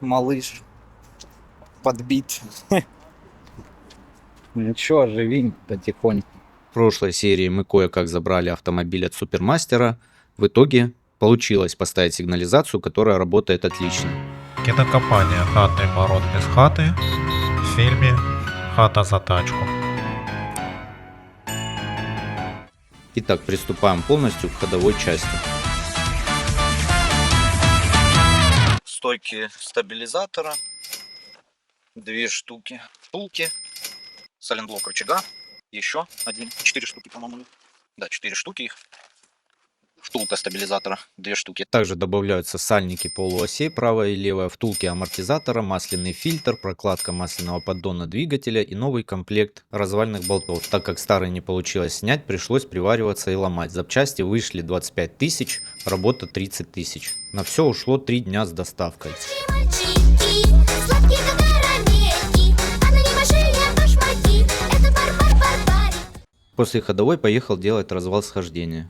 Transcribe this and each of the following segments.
Малыш подбит. Ничего, живи потихоньку. В прошлой серии мы кое-как забрали автомобиль от Супермастера. В итоге получилось поставить сигнализацию, которая работает отлично. Кінокомпанія «Хатний марод без хати» в фільмі «Хата за тачку». Итак, приступаем полностью к ходовой части. Стойки стабилизатора, 2 штуки, втулки, сайлентблок рычага, еще 4 штуки, по-моему. Да, 4 штуки их. Втулка стабилизатора, 2 штуки. Также добавляются сальники полуосей, правая и левая, втулки амортизатора, масляный фильтр, прокладка масляного поддона двигателя и новый комплект развальных болтов. Так как старый не получилось снять, пришлось привариваться и ломать. Запчасти вышли 25 тысяч, работа 30 тысяч. На все ушло 3 дня с доставкой. После ходовой поехал делать развал схождения.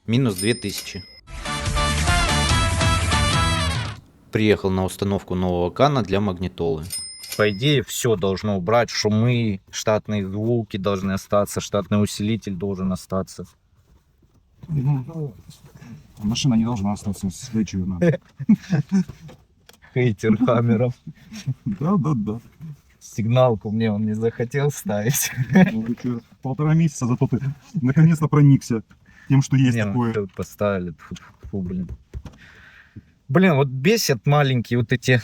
Минус 2000. Приехал на установку нового кана для магнитолы. По идее, все должно убрать. Шумы, штатные звуки должны остаться, штатный усилитель должен остаться. Машина не должна остаться с вычурно. Хейтер Хаммеров. Да. Сигналку мне он не захотел ставить. 1,5 месяца, зато ты наконец-то проникся тем, что есть такое. Поставили. Фу, блин. Блин, вот бесят маленькие вот эти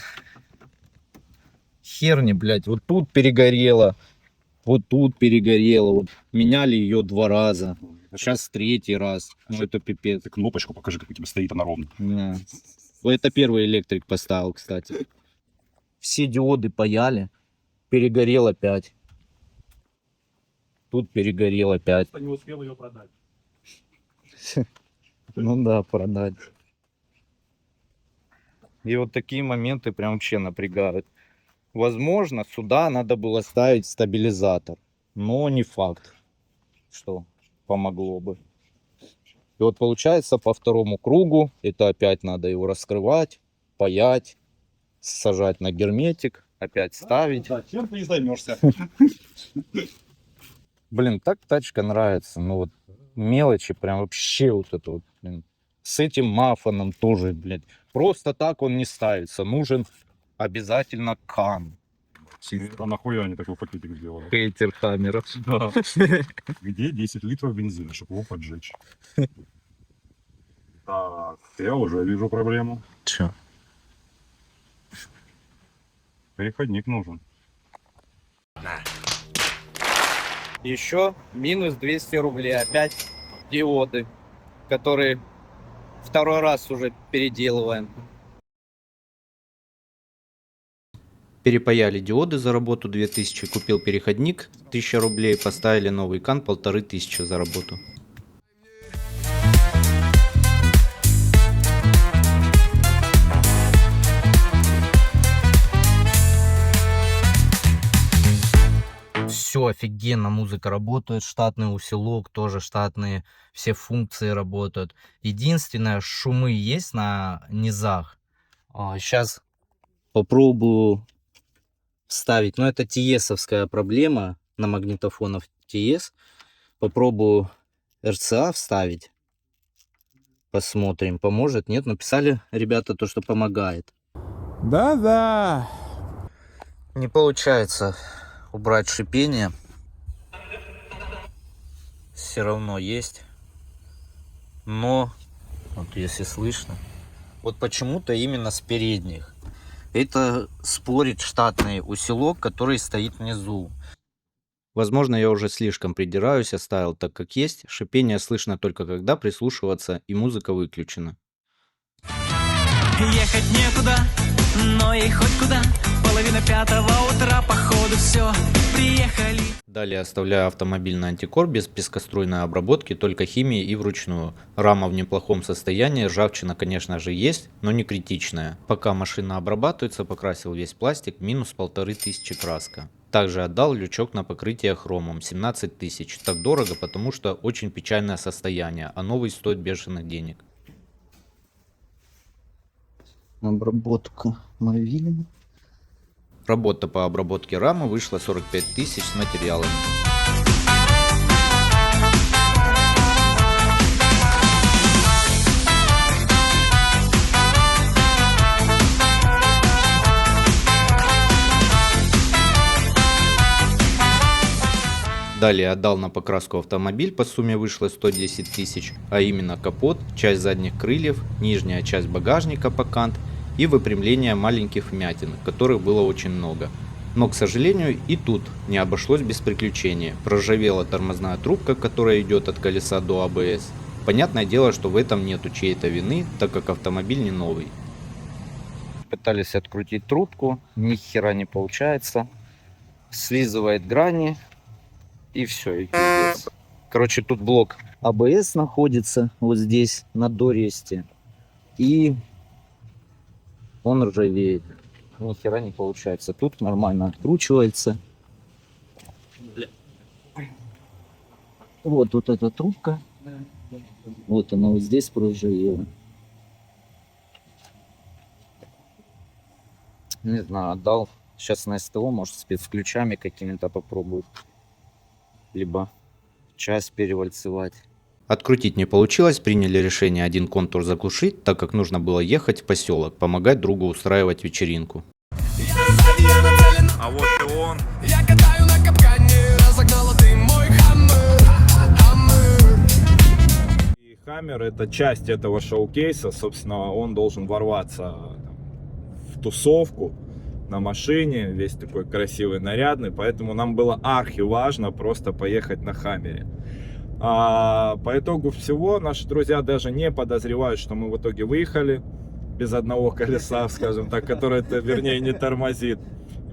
херни, блядь. Вот тут перегорело, вот тут перегорело. Вот. Меняли ее 2 раза. Сейчас 3-й раз. Ну это пипец. Ты кнопочку покажи, как у тебя стоит она ровно. Да. Это первый электрик поставил, кстати. Все диоды паяли. Перегорел опять. Тут перегорел опять. Не успел ее продать. Ну да, продать. И вот такие моменты прям вообще напрягают. Возможно, сюда надо было ставить стабилизатор. Но не факт, что помогло бы. И вот получается по 2-му кругу. Это опять надо его раскрывать, паять, сажать на герметик, опять ставить. Да, чем ты не займешься? Блин, так тачка нравится. Ну вот мелочи прям вообще вот это вот, блин. С этим мафоном тоже, блядь. Просто так он не ставится. Нужен обязательно кан. А нахуя они такой пакетик сделали? Хейтер Хаммеров. Да. Где 10 литров бензина, чтобы его поджечь? Так, я уже вижу проблему. Чё? Переходник нужен. Еще минус 200 рублей. Опять диоды, которые 2-й раз уже переделываем. Перепаяли диоды за работу 2000, купил переходник 1000 рублей, поставили новый кан 1500 за работу. Все офигенно, музыка работает, штатный усилок, тоже штатные, все функции работают. Единственное, шумы есть на низах. Сейчас попробую вставить, но это TS-овская проблема на магнитофонах TS. Попробую RCA вставить. Посмотрим, поможет, нет. Написали ребята то, что помогает. Да-да. Не получается убрать шипение. Все равно есть. Но, вот если слышно, вот почему-то именно с передних. Это спорит штатный усилок, который стоит внизу. Возможно, я уже слишком придираюсь, оставил так как есть. Шипение слышно только когда прислушиваться и музыка выключена. Ехать некуда, но и хоть куда. 4:30 утра, походу все, приехали. Далее оставляю автомобиль на антикор без пескоструйной обработки, только химией и вручную. Рама в неплохом состоянии, ржавчина, конечно же, есть, но не критичная. Пока машина обрабатывается, покрасил весь пластик, минус 1500 краска. Также отдал лючок на покрытие хромом, 17 тысяч. Так дорого, потому что очень печальное состояние, а новый стоит бешеных денег. Обработка мовили. Работа по обработке рамы вышла 45 тысяч с материалами. Далее отдал на покраску автомобиль, по сумме вышло 110 тысяч, а именно капот, часть задних крыльев, нижняя часть багажника покант и выпрямление маленьких вмятин, которых было очень много. Но, к сожалению, и тут не обошлось без приключений. Проржавела тормозная трубка, которая идет от колеса до АБС. Понятное дело, что в этом нету чьей-то вины, так как автомобиль не новый. Пытались открутить трубку, ни хера не получается. Слизывает грани. И все. И пиздец. Короче, тут блок АБС находится вот здесь, на доресте. И он ржавеет. Ни хера не получается. Тут нормально откручивается. Вот эта трубка. Вот она вот здесь проржавела. Не знаю, отдал. Сейчас на СТО, может, спецключами какими-то попробую. Либо часть перевальцевать. Открутить не получилось, приняли решение один контур заглушить, так как нужно было ехать в поселок, помогать другу устраивать вечеринку. А вот и он. Я катаю на капкане, разогнала ты мой хаммер. И Хаммер — это часть этого шоу-кейса. Собственно, он должен ворваться в тусовку на машине, весь такой красивый, нарядный. Поэтому нам было архиважно просто поехать на Хаммере. По итогу всего наши друзья даже не подозревают, что мы в итоге выехали без одного колеса, скажем так, которое, вернее, не тормозит.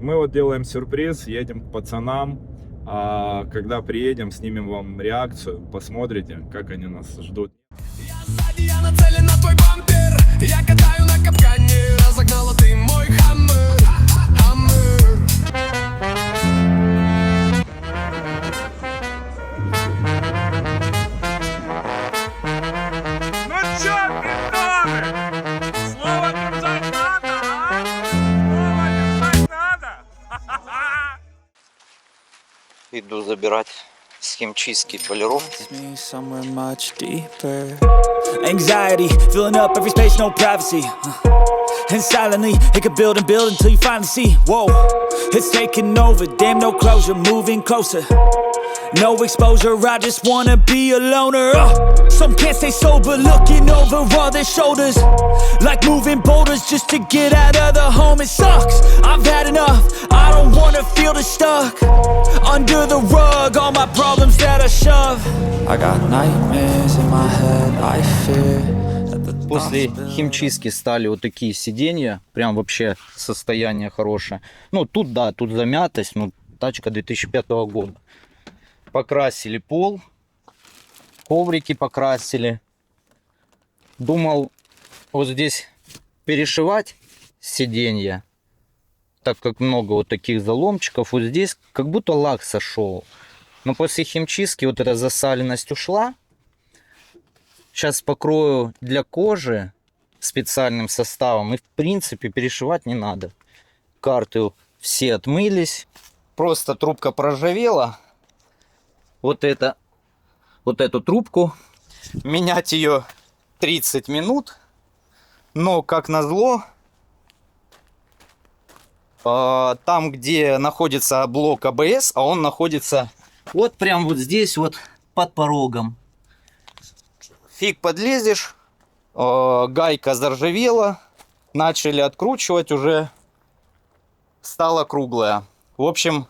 Мы вот делаем сюрприз, едем к пацанам. Когда приедем, снимем вам реакцию, посмотрите, как они нас ждут. Я сзади, я нацелен на твой бампер. Я катаю на капкане, разогнала ты мой хаммер. Ну чё, питоны? Слово держать надо, а? Слово держать надо? Иду забирать с химчистки полировки. Me somewhere much deeper. Anxiety filling up every space, no privacy. And silently, it could build and build until you finally see. Whoa, it's taking over. Damn, no closure, moving closer. No exposure, I just wanna be a loner. Some can't stay sober, looking over all their shoulders. Like moving boulders just to get out of the home. It sucks, I've had enough. I don't wanna feel the stuck under the rug, all my problems that I shove. I got nightmares in my head, I fear. После химчистки стали вот такие сиденья. Прям вообще состояние хорошее. Ну, тут, да, тут замятость. Ну, тачка 2005 года. Покрасили пол. Коврики покрасили. Думал вот здесь перешивать сиденья. Так как много вот таких заломчиков. Вот здесь как будто лак сошел. Но после химчистки вот эта засаленность ушла. Сейчас покрою для кожи специальным составом. И в принципе перешивать не надо. Карты все отмылись. Просто трубка проржавела. Вот эту трубку. Менять ее 30 минут. Но как назло, там где находится блок АБС, а он находится вот прям вот здесь вот под порогом. Фиг подлезешь, гайка заржавела, начали откручивать, уже стала круглая. В общем,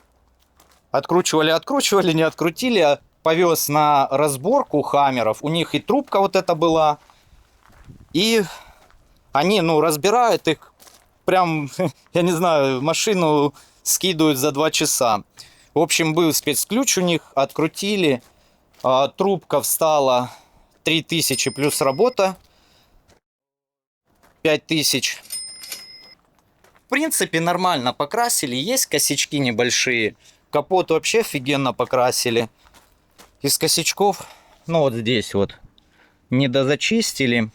откручивали, не открутили, повез на разборку Хаммеров. У них и трубка вот эта была, и они, разбирают их, прям, я не знаю, машину скидывают за 2 часа. В общем, был спецключ у них, открутили, трубка встала. 3000 плюс работа 5000. В принципе нормально покрасили. Есть косячки небольшие. Капот вообще офигенно покрасили. Из косячков, вот здесь вот, не дозачистили.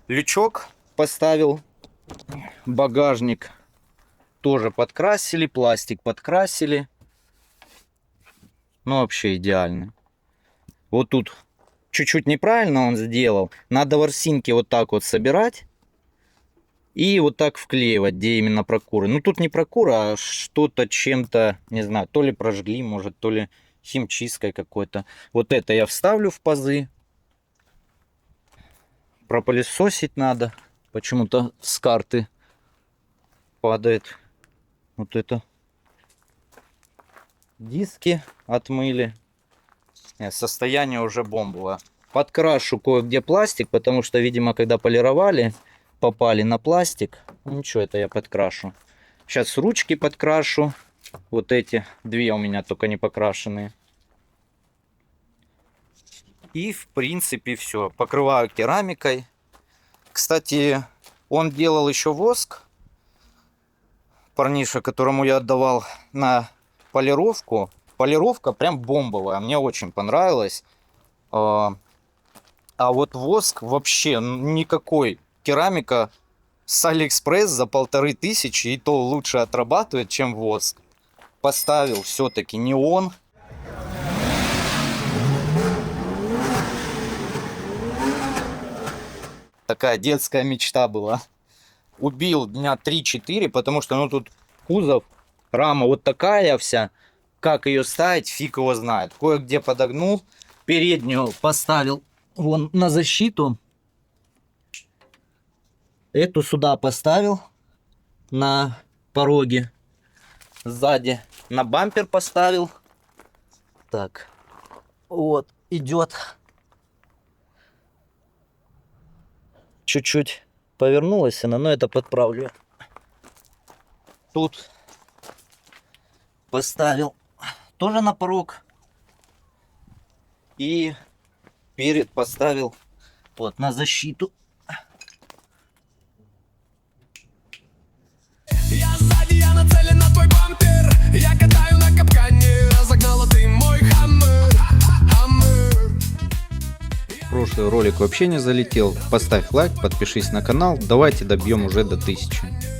Лючок поставил Багажник тоже подкрасили, пластик подкрасили. Ну, вообще идеально. Вот тут чуть-чуть неправильно он сделал. Надо ворсинки вот так вот собирать. И вот так вклеивать, где именно прокуры. Ну, тут не прокура, а что-то чем-то, не знаю, то ли прожгли, может, то ли химчисткой какой-то. Вот это я вставлю в пазы. Пропылесосить надо. Почему-то с карты падает. Вот это. Диски отмыли. Состояние уже бомбовое. Подкрашу кое-где пластик, потому что, видимо, когда полировали, попали на пластик. Ничего, это я подкрашу. Сейчас ручки подкрашу. Вот эти две у меня только не покрашенные. И в принципе все. Покрываю керамикой. Кстати, он делал еще воск. Парниша, которому я отдавал на полировку. Полировка прям бомбовая. Мне очень понравилось. А вот воск вообще никакой. Керамика с Алиэкспресс за 1500, и то лучше отрабатывает, чем воск. Поставил все-таки неон. Такая детская мечта была. Убил дня 3-4, потому что ну тут кузов, рама вот такая вся. Как ее ставить, фиг его знает. Кое-где подогнул. Переднюю поставил вон на защиту. Эту сюда поставил на пороге. Сзади на бампер поставил. Так. Вот, идет. Чуть-чуть повернулась она, но это подправлю. Тут поставил тоже на порог. И перед поставил вот на защиту. Я сзади, я нацелен на твой бампер. Я катаю на капкане, разогнала ты мой хаммер. Прошлый ролик вообще не залетел. Поставь лайк, подпишись на канал. Давайте добьем уже до 1000.